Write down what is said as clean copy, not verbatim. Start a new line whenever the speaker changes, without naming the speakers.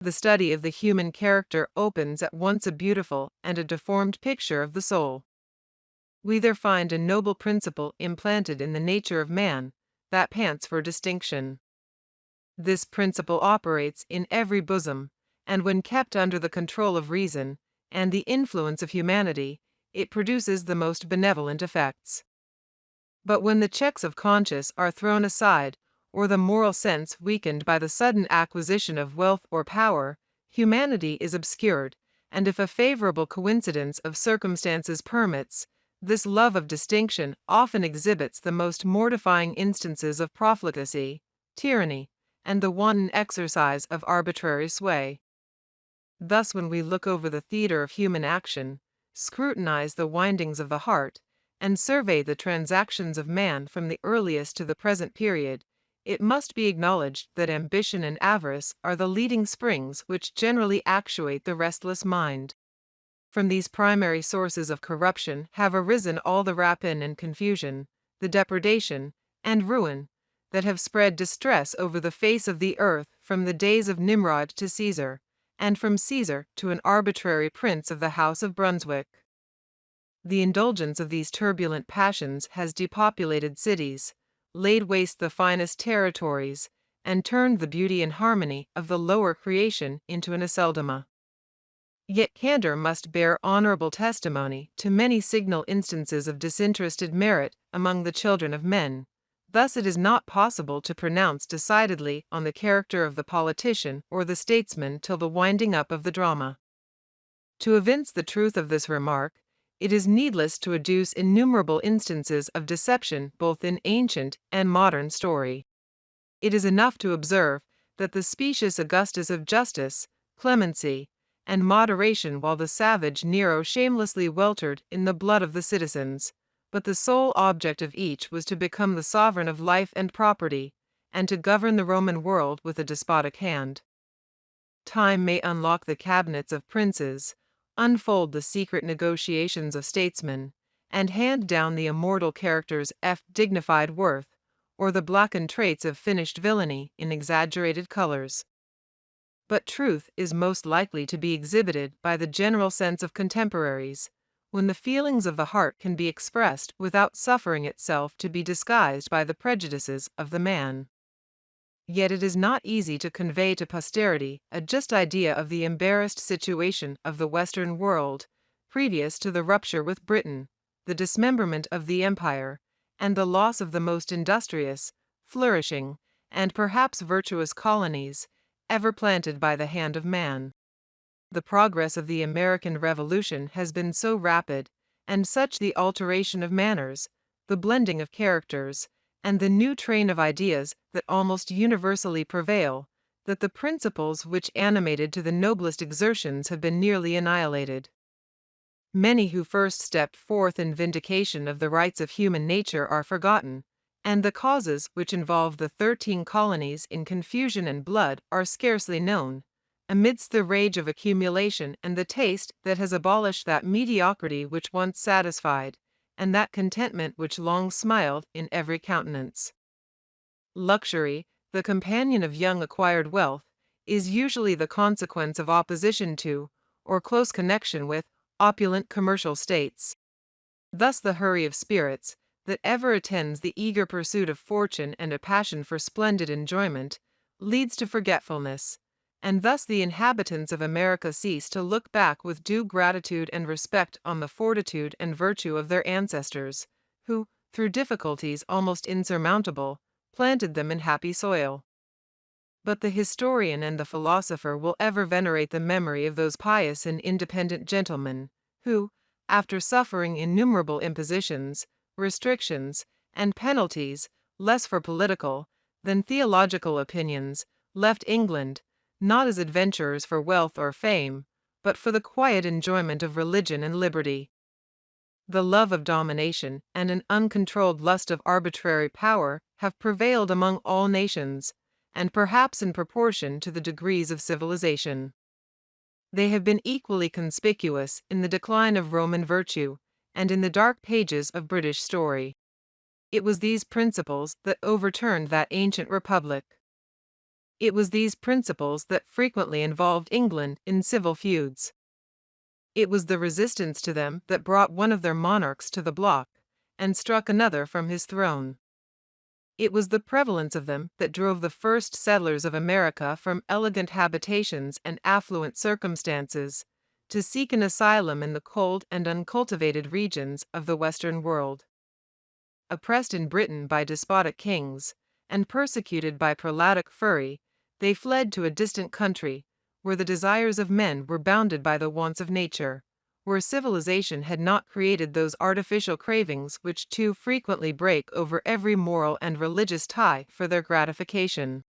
The study of the human character opens at once a beautiful and a deformed picture of the soul. We there find a noble principle implanted in the nature of man, that pants for distinction. This principle operates in every bosom, and when kept under the control of reason and the influence of humanity, it produces the most benevolent effects. But when the checks of conscience are thrown aside, or the moral sense weakened by the sudden acquisition of wealth or power, humanity is obscured, and if a favorable coincidence of circumstances permits, this love of distinction often exhibits the most mortifying instances of profligacy, tyranny, and the wanton exercise of arbitrary sway. Thus, when we look over the theatre of human action, scrutinize the windings of the heart, and survey the transactions of man from the earliest to the present period, it must be acknowledged that ambition and avarice are the leading springs which generally actuate the restless mind. From these primary sources of corruption have arisen all the rapine and confusion, the depredation and ruin, that have spread distress over the face of the earth from the days of Nimrod to Caesar, and from Caesar to an arbitrary prince of the House of Brunswick. The indulgence of these turbulent passions has depopulated cities, laid waste the finest territories, and turned the beauty and harmony of the lower creation into an aceldama. Yet candor must bear honorable testimony to many signal instances of disinterested merit among the children of men. Thus it is not possible to pronounce decidedly on the character of the politician or the statesman till the winding up of the drama. To evince the truth of this remark, it is needless to adduce innumerable instances of deception both in ancient and modern story. It is enough to observe that the specious Augustus of justice, clemency, and moderation, while the savage Nero shamelessly weltered in the blood of the citizens, but the sole object of each was to become the sovereign of life and property, and to govern the Roman world with a despotic hand. Time may unlock the cabinets of princes, unfold the secret negotiations of statesmen, and hand down the immortal characters of dignified worth, or the blackened traits of finished villainy in exaggerated colors. But truth is most likely to be exhibited by the general sense of contemporaries, when the feelings of the heart can be expressed without suffering itself to be disguised by the prejudices of the man. Yet it is not easy to convey to posterity a just idea of the embarrassed situation of the Western world, previous to the rupture with Britain, the dismemberment of the empire, and the loss of the most industrious, flourishing, and perhaps virtuous colonies ever planted by the hand of man. The progress of the American Revolution has been so rapid, and such the alteration of manners, the blending of characters, and the new train of ideas that almost universally prevail, that the principles which animated to the noblest exertions have been nearly annihilated. Many who first stepped forth in vindication of the rights of human nature are forgotten, and the causes which involve the 13 colonies in confusion and blood are scarcely known, amidst the rage of accumulation and the taste that has abolished that mediocrity which once satisfied, and that contentment which long smiled in every countenance. Luxury, the companion of young acquired wealth, is usually the consequence of opposition to, or close connection with, opulent commercial states. Thus the hurry of spirits, that ever attends the eager pursuit of fortune and a passion for splendid enjoyment, leads to forgetfulness, and thus the inhabitants of America cease to look back with due gratitude and respect on the fortitude and virtue of their ancestors, who, through difficulties almost insurmountable, planted them in happy soil. But the historian and the philosopher will ever venerate the memory of those pious and independent gentlemen, who, after suffering innumerable impositions, restrictions, and penalties, less for political than theological opinions, left England, not as adventurers for wealth or fame, but for the quiet enjoyment of religion and liberty. The love of domination and an uncontrolled lust of arbitrary power have prevailed among all nations, and perhaps in proportion to the degrees of civilization. They have been equally conspicuous in the decline of Roman virtue, and in the dark pages of British story. It was these principles that overturned that ancient republic. It was these principles that frequently involved England in civil feuds. It was the resistance to them that brought one of their monarchs to the block and struck another from his throne. It was the prevalence of them that drove the first settlers of America from elegant habitations and affluent circumstances to seek an asylum in the cold and uncultivated regions of the Western world. Oppressed in Britain by despotic kings and persecuted by prelatic fury, they fled to a distant country where the desires of men were bounded by the wants of nature, where civilization had not created those artificial cravings which too frequently break over every moral and religious tie for their gratification.